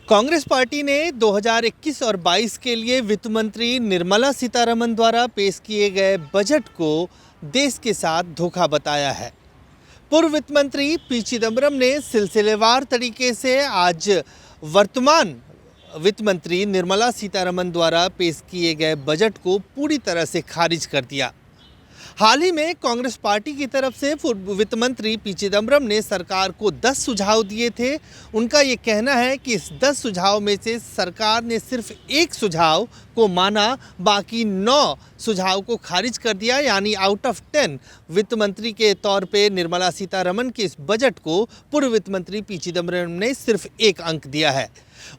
Congress party ने 2021 और 22 के लिए वित्त मंत्री निर्मला सीतारमण द्वारा पेश किए गए बजट को देश के साथ धोखा बताया है। पूर्व वित्त मंत्री पी चिदम्बरम ने सिलसिलेवार तरीके से आज वर्तमान वित्त मंत्री निर्मला सीतारमण द्वारा पेश किए गए बजट को पूरी तरह से खारिज कर दिया। हाल ही में कांग्रेस पार्टी की तरफ से पूर्व वित्त मंत्री पी चिदम्बरम ने सरकार को 10 सुझाव दिए थे। उनका ये कहना है कि इस 10 सुझाव में से सरकार ने सिर्फ एक सुझाव को माना, बाकी 9 सुझाव को खारिज कर दिया। यानी आउट ऑफ 10 वित्त मंत्री के तौर पे निर्मला सीतारमण के इस बजट को पूर्व वित्त मंत्री पी चिदम्बरम ने सिर्फ 1 अंक दिया है।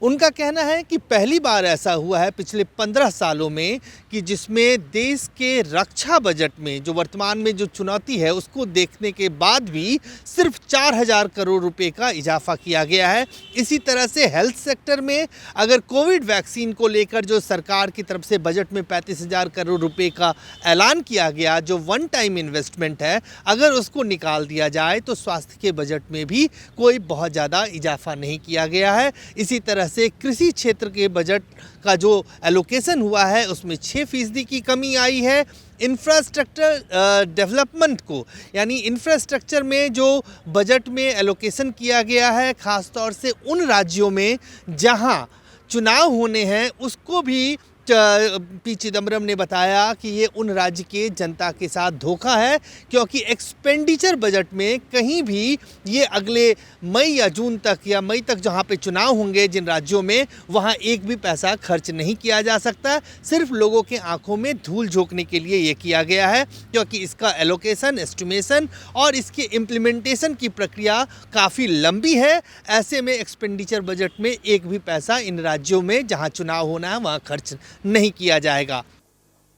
उनका कहना है कि पहली बार ऐसा हुआ है पिछले 15 सालों में कि जिसमें देश के रक्षा बजट में जो वर्तमान में जो चुनौती है उसको देखने के बाद भी सिर्फ 4,000 करोड़ रुपए का इजाफा किया गया है। इसी तरह से हेल्थ सेक्टर में अगर कोविड वैक्सीन को लेकर जो सरकार की तरफ से बजट में 35,000 करोड़ रुपए का ऐलान किया गया, जो वन टाइम इन्वेस्टमेंट है, अगर उसको निकाल दिया जाए तो स्वास्थ्य के बजट में भी कोई बहुत ज़्यादा इजाफा नहीं किया गया है। इसी तरह से कृषि क्षेत्र के बजट का जो एलोकेशन हुआ है उसमें 6% की कमी आई है। इंफ्रास्ट्रक्चर डेवलपमेंट को, यानी इंफ्रास्ट्रक्चर में जो बजट में एलोकेशन किया गया है, ख़ास तौर से उन राज्यों में जहां चुनाव होने हैं, उसको भी पी चिदम्बरम ने बताया कि ये उन राज्य के जनता के साथ धोखा है, क्योंकि एक्सपेंडिचर बजट में कहीं भी ये अगले मई या जून तक या मई तक जहाँ पे चुनाव होंगे जिन राज्यों में, वहाँ एक भी पैसा खर्च नहीं किया जा सकता। सिर्फ लोगों के आंखों में धूल झोंकने के लिए ये किया गया है, क्योंकि इसका एलोकेशन, एस्टिमेशन और इसके इम्प्लीमेंटेशन की प्रक्रिया काफ़ी लंबी है। ऐसे में एक्सपेंडिचर बजट में एक भी पैसा इन राज्यों में जहाँ चुनाव होना है वहाँ खर्च नहीं किया जाएगा।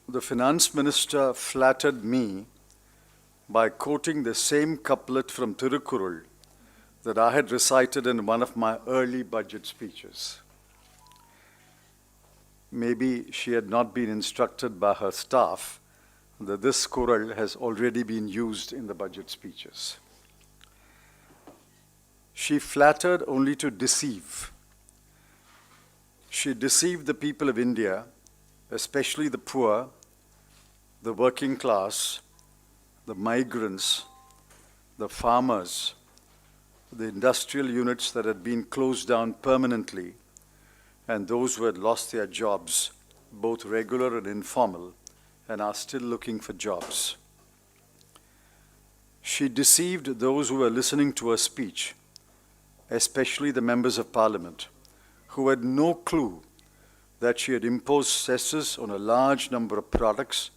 The finance minister flattered me by quoting the same couplet from Tirukkural that I had recited in one of my early budget speeches. Maybe she had not been instructed by her staff that this kural has already been used in the budget speeches. She flattered only to deceive. She deceived the people of India, especially the poor, the working class, the migrants, the farmers, the industrial units that had been closed down permanently, and those who had lost their jobs, both regular and informal, and are still looking for jobs. She deceived those who were listening to her speech, especially the members of parliament, who had no clue that she had imposed cesses on a large number of products,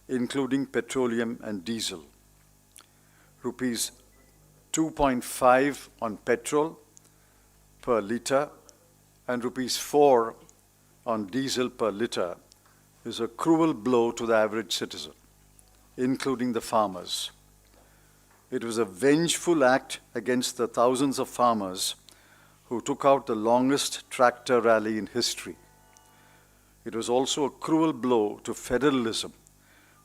including petroleum and diesel. Rupees 2.5 on petrol per litre and rupees 4 on diesel per litre is a cruel blow to the average citizen, including the farmers. It was a vengeful act against the thousands of farmers who took out the longest tractor rally in history. It was also a cruel blow to federalism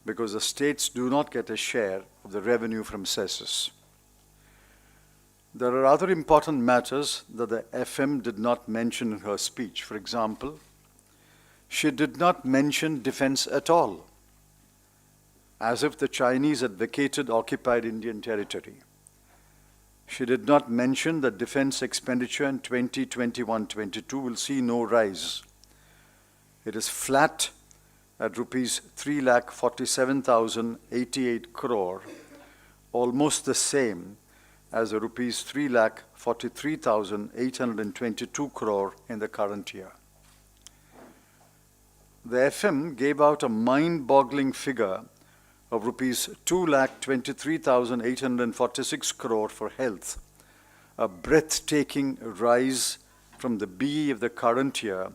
because the states do not get a share of the revenue from cesses. There are other important matters that the FM did not mention in her speech. For example, she did not mention defense at all, as if the Chinese had vacated occupied Indian territory. She did not mention that defense expenditure in 2021-22 will see no rise. It is flat at rupees 3,47,088 crore, almost the same as the rupees 3,43,822 crore in the current year. The FM gave out a mind-boggling figure of rupees 2,23,846 crore for health, a breathtaking rise from the BE of the current year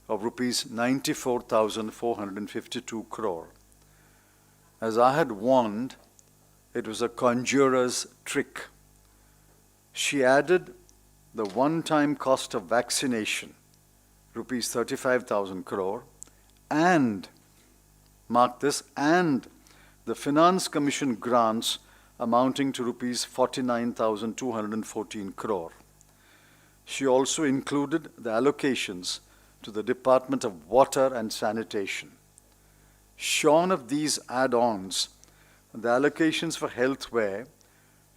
of rupees 94,452 crore. As I had warned, it was a conjurer's trick. She added the one-time cost of vaccination, rupees 35,000 crore, and, mark this, and the Finance Commission grants amounting to rupees 49,214 crore. She also included the allocations to the Department of Water and Sanitation. Shorn of these add-ons, the allocations for health were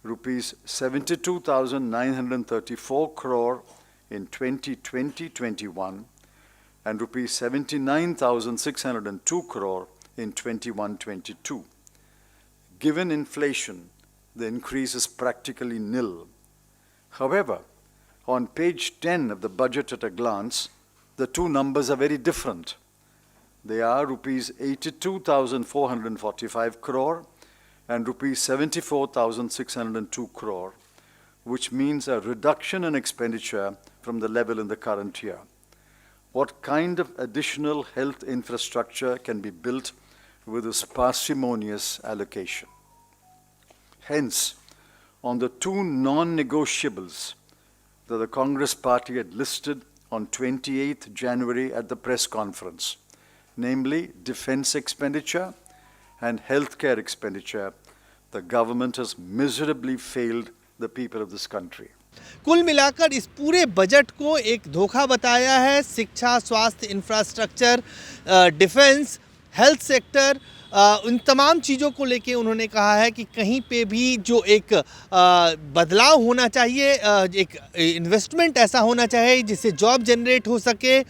rupees 72,934 crore in 2020-21 and rupees 79,602 crore in 21-22. Given inflation, the increase is practically nil. However, on page 10 of the budget at a glance, the two numbers are very different. They are rupees 82,445 crore and rupees 74,602 crore, which means a reduction in expenditure from the level in the current year. What kind of additional health infrastructure can be built with this parsimonious allocation? Hence, on the two non-negotiables that the Congress party had listed on 28th January at the press conference, namely defense expenditure and healthcare expenditure, the government has miserably failed the people of this country. कुल मिलाकर इस पूरे budget को एक धोखा बताया है। शिक्षा, स्वास्थ्य, इंफ्रास्ट्रक्चर, डिफेंस, हेल्थ सेक्टर, उन तमाम चीज़ों को लेके उन्होंने कहा है कि कहीं पे भी जो एक बदलाव होना चाहिए, एक इन्वेस्टमेंट ऐसा होना चाहिए जिससे जॉब जनरेट हो सके,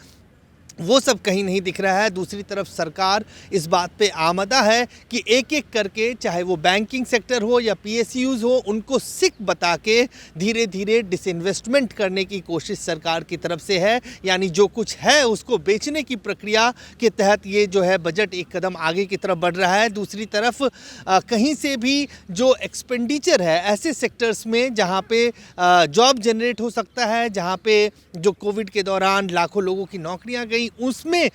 वो सब कहीं नहीं दिख रहा है। दूसरी तरफ सरकार इस बात पे आमदा है कि एक एक करके, चाहे वो बैंकिंग सेक्टर हो या पीएसयूज़ हो, उनको सिक बता के धीरे धीरे डिसइन्वेस्टमेंट करने की कोशिश सरकार की तरफ से है। यानी जो कुछ है उसको बेचने की प्रक्रिया के तहत ये जो है बजट एक कदम आगे की तरफ बढ़ रहा है। दूसरी तरफ कहीं से भी जो एक्सपेंडिचर है ऐसे सेक्टर्स में जहाँ पे जॉब जनरेट हो सकता है, जहाँ पे जो कोविड के दौरान लाखों लोगों की नौकरियाँ गई, उसमें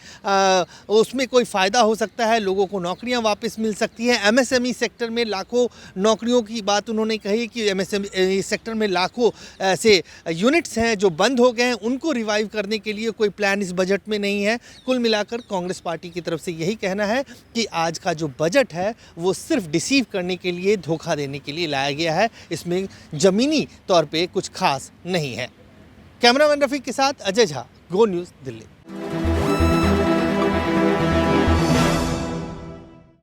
कोई फ़ायदा हो सकता है, लोगों को नौकरियां वापस मिल सकती हैं। एमएसएमई सेक्टर में लाखों नौकरियों की बात उन्होंने कही कि एमएसएमई सेक्टर में लाखों ऐसे यूनिट्स हैं जो बंद हो गए हैं, उनको रिवाइव करने के लिए कोई प्लान इस बजट में नहीं है। कुल मिलाकर कांग्रेस पार्टी की तरफ से यही कहना है कि आज का जो बजट है वो सिर्फ डिसीव करने के लिए, धोखा देने के लिए लाया गया है। इसमें ज़मीनी तौर पर कुछ खास नहीं है। कैमरामैन रफ़ीक के साथ अजय झा, गो न्यूज़, दिल्ली।